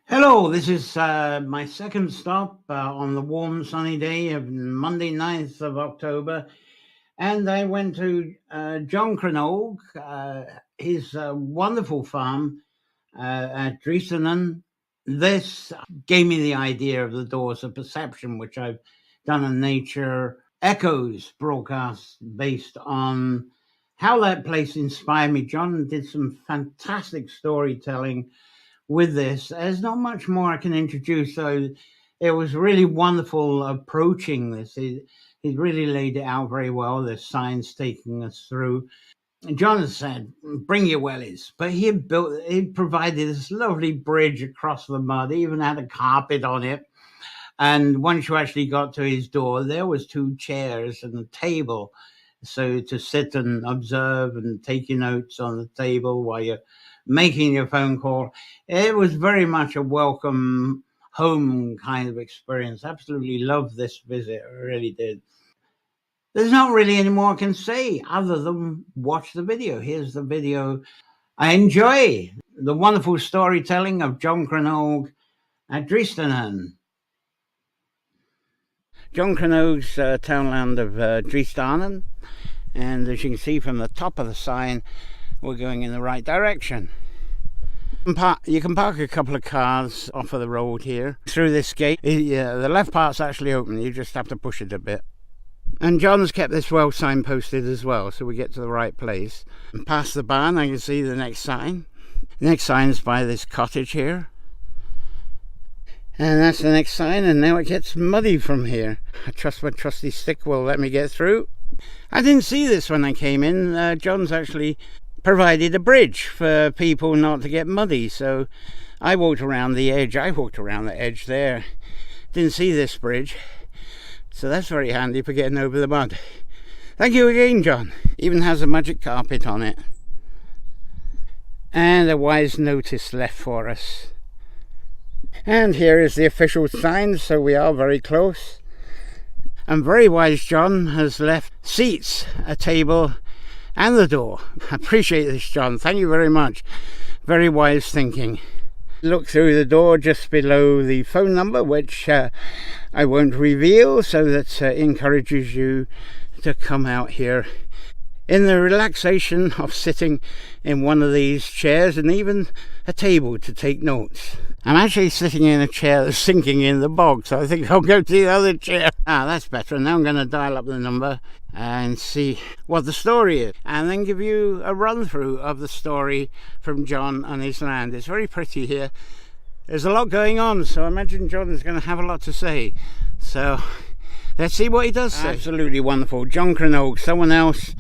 Hello, this is my second stop on the warm sunny day of Monday 9th of October. And I went to John Cronogue, his wonderful farm at Dristernan. This gave me the idea of the Doors of Perception, which I've done a Nature Echoes broadcast based on how that place inspired me. John did some fantastic storytelling with this. There's not much more I can introduce, so it was really wonderful approaching this. He really laid it out very well. The signs taking us through. John has said, "Bring your wellies," but he provided this lovely bridge across the mud. He even had a carpet on it. And once you actually got to his door, there was two chairs and a table, so to sit and observe and take your notes on the table while you're making your phone call. It was very much a welcome home kind of experience. Absolutely loved this visit. I really did. There's not really any more I can say other than watch the video. Here's the video. I enjoy the wonderful storytelling of John Cronogue at Dristernan. John Cronogue's townland of Dristernan, and as you can see from the top of the sign, we're going in the right direction. You can park a couple of cars off of the road here through this gate. The left part's actually open, you just have to push it a bit. And John's kept this well signposted as well, so we get to the right place. And past the barn I can see the next sign. The next sign is by this cottage here. And that's the next sign, and now it gets muddy from here. I trust my trusty stick will let me get through. I didn't see this when I came in. John's actually provided a bridge for people not to get muddy, so I walked around the edge. There. Didn't see this bridge, so that's very handy for getting over the mud. Thank you again, John. Even has a magic carpet on it. And a wise notice left for us. And here is the official sign, so we are very close. And very wise John has left seats, a table and the door. I appreciate this, John. Thank you very much. Very wise thinking. Look through the door just below the phone number, which I won't reveal, so that encourages you to come out here in the relaxation of sitting in one of these chairs and even a table to take notes. I'm actually sitting in a chair that's sinking in the bog, so I think I'll go to the other chair. That's better. Now I'm going to dial up the number and see what the story is, and then give you a run through of the story from John and his land. It's very pretty here. There's a lot going on, so I imagine John is going to have a lot to say. So let's see what he does say. Absolutely wonderful. John Cronogue, someone else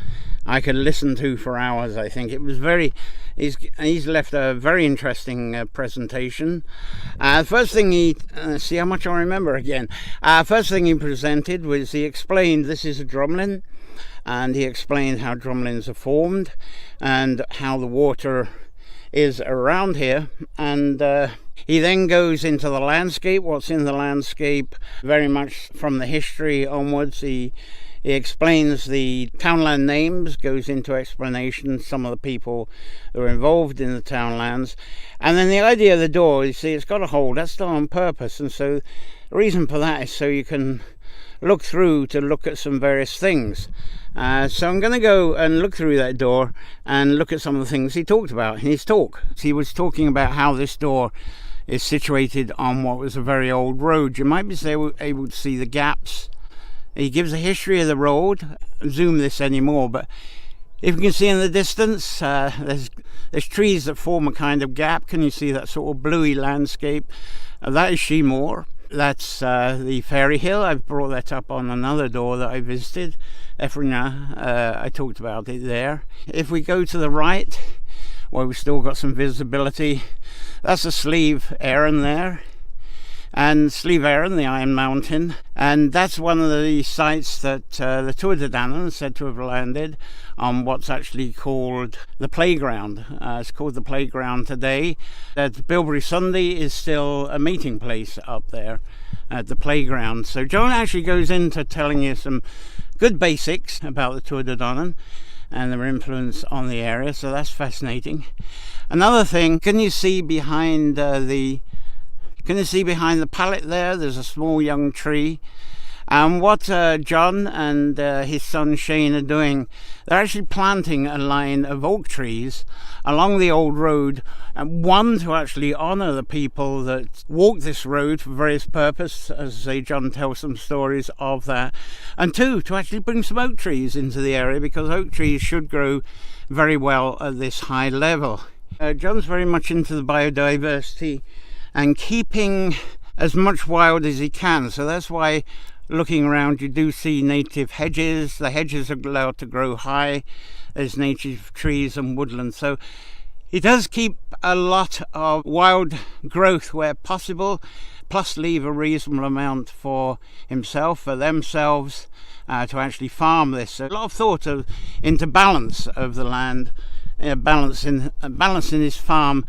I could listen to for hours. I think it was he's left a very interesting presentation. First thing he see how much I remember again. First thing he presented was he explained this is a drumlin, and he explained how drumlins are formed and how the water is around here, and he then goes into the landscape, what's in the landscape, very much from the history onwards. He explains the townland names, goes into explanation, some of the people that are involved in the townlands. And then the idea of the door, you see, it's got a hole, that's done on purpose. And so the reason for that is so you can look through to look at some various things. So I'm going to go and look through that door and look at some of the things he talked about in his talk. He was talking about how this door is situated on what was a very old road. You might be able to see the gaps. He gives a history of the road. Zoom this anymore, but if you can see in the distance, there's trees that form a kind of gap. Can you see that sort of bluey landscape? That is Sheemore. That's the Fairy Hill. I've brought that up on another door that I visited, Efrina. I talked about it there. If we go to the right, well, we've still got some visibility. That's a Sleeve Erin there. And Sleeve Erin, the Iron Mountain, and that's one of the sites that the Dristernan is said to have landed on what's actually called the playground. It's called the playground today. Bilberry Sunday is still a meeting place up there at the playground. So John actually goes into telling you some good basics about the Dristernan and their influence on the area, so that's fascinating. Another thing, can you see behind the Can you see behind the pallet there, there's a small young tree. And what John and his son Shane are doing, they're actually planting a line of oak trees along the old road, and one to actually honour the people that walk this road for various purposes, as John tells some stories of that, and two, to actually bring some oak trees into the area, because oak trees should grow very well at this high level. John's very much into the biodiversity and keeping as much wild as he can, so that's why looking around you do see native hedges. The hedges are allowed to grow high. There's native trees and woodland, so he does keep a lot of wild growth where possible, plus leave a reasonable amount for himself, for themselves, to actually farm this. So a lot of thought into balance of the land, balancing his farm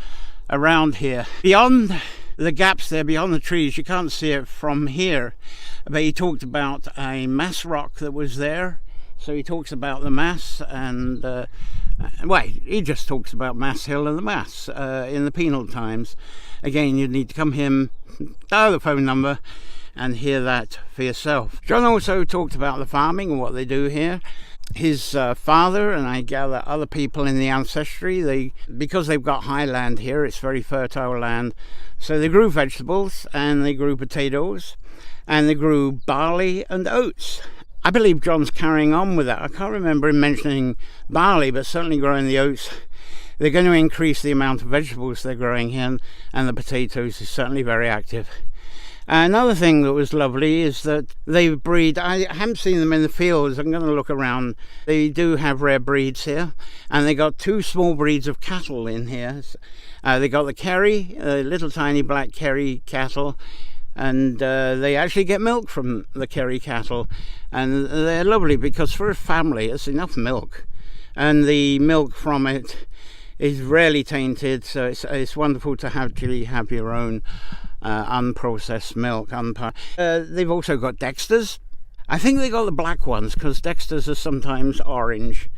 around here. Beyond the gaps there, beyond the trees, you can't see it from here, but he talked about a mass rock that was there. So he talks about the mass, and well, he just talks about Mass Hill and the mass in the penal times. Again, you'd need to come here, dial the phone number and hear that for yourself. John also talked about the farming and what they do here. His father, and I gather other people in the ancestry, because they've got high land here, it's very fertile land, so they grew vegetables and they grew potatoes and they grew barley and oats. I believe John's carrying on with that. I can't remember him mentioning barley, but certainly growing the oats. They're going to increase the amount of vegetables they're growing here, and the potatoes is certainly very active. Another thing that was lovely is that they breed. I haven't seen them in the fields. I'm going to look around. They do have rare breeds here, and they got two small breeds of cattle in here. They got the Kerry, little tiny black Kerry cattle, and they actually get milk from the Kerry cattle, and they're lovely because for a family it's enough milk, and the milk from it is rarely tainted, so it's wonderful to actually have your own unprocessed milk. They've also got Dexters. I think they got the black ones because Dexters are sometimes orange,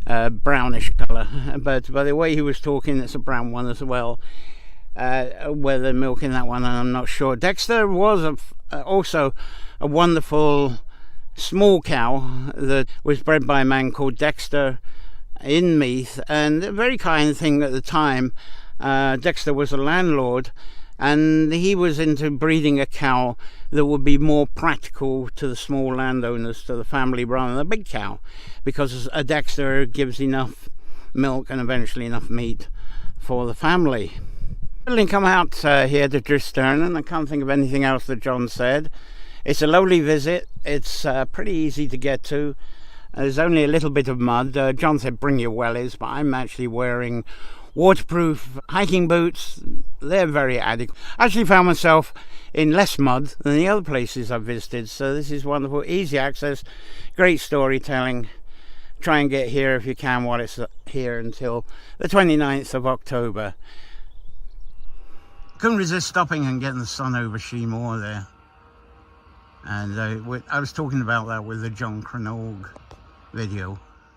brownish colour, but by the way he was talking, it's a brown one as well. Whether milk in that one, I'm not sure. Dexter was also a wonderful small cow that was bred by a man called Dexter in Meath, and a very kind thing at the time. Dexter was a landlord, and he was into breeding a cow that would be more practical to the small landowners, to the family, rather than a big cow, because a Dexter gives enough milk and eventually enough meat for the family. Suddenly come out here to Dristernan. I can't think of anything else that John said. It's a lovely visit. It's pretty easy to get to. There's only a little bit of mud. John said bring your wellies, but I'm actually wearing waterproof hiking boots. They're very adequate. I actually found myself in less mud than the other places I've visited, so this is wonderful. Easy access, great storytelling. Try and get here if you can while it's here until the 29th of October. Couldn't resist stopping and getting the sun over Sheemore there. And I was talking about that with the John Cronogue video.